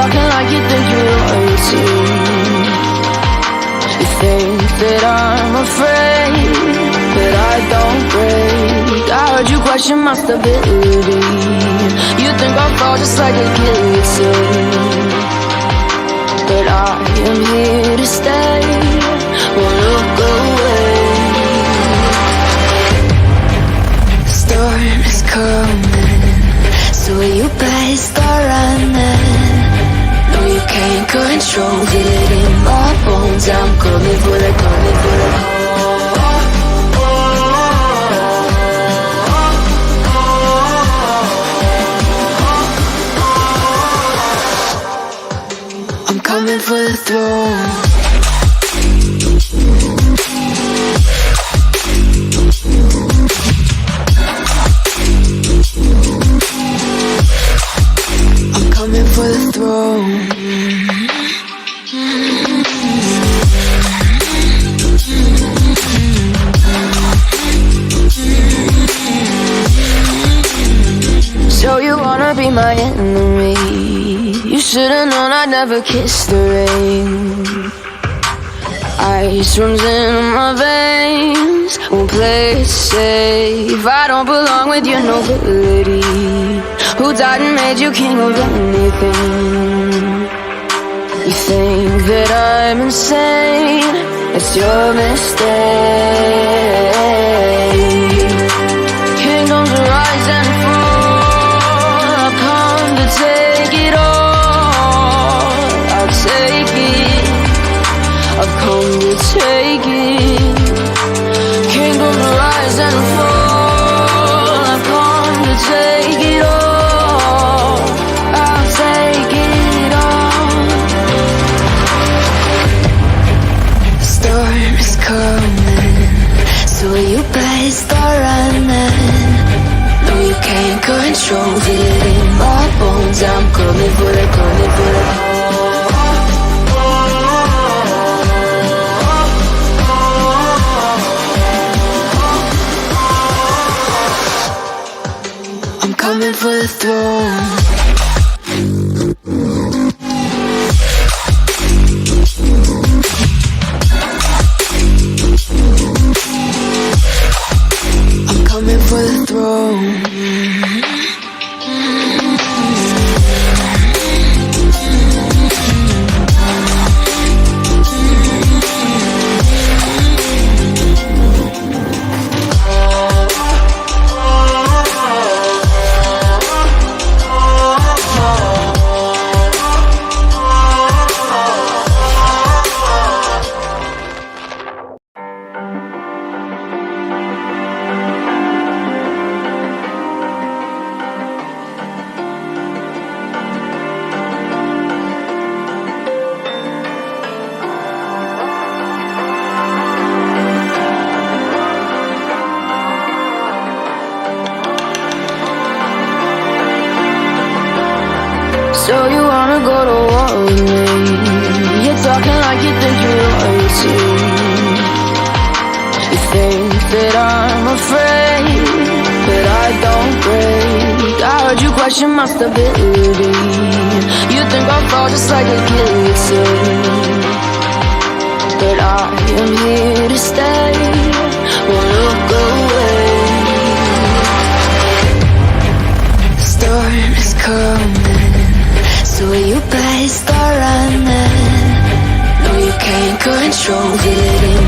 talking like you think you're royalty. You think that I'm afraid, but I don't break. I heard you question my stability. You think I'll fall just like a guillotine, but I am here to stay. Won't look away. The storm is coming, so you better start running. No, you can't control it in my bones. I'm coming for the, coming for the. I'm coming for the throne. Coming for the throne. So you wanna be my enemy? You should've known I'd never kiss the rain. Ice runs in my veins, won't play it safe. I don't belong with your nobility. Who died and made you king of anything? You think that I'm insane? It's your mistake. Kingdoms rise and fall. I've come to take it all. I'll take it. I've come to take it. Kingdoms rise and fall. I've come to take it all. So you better start running. No, you can't control it in my bones. I'm coming for the, coming for the. I'm coming for the throne. Coming for the throne. So you wanna go to war with me? You're talking like you think you're royalty. You think that I'm afraid, but I don't break. I heard you question my stability. You think I'll fall just like a guillotine, but I am here to stay. Won't look away. The storm is coming, so you better start running. No, you can't control it in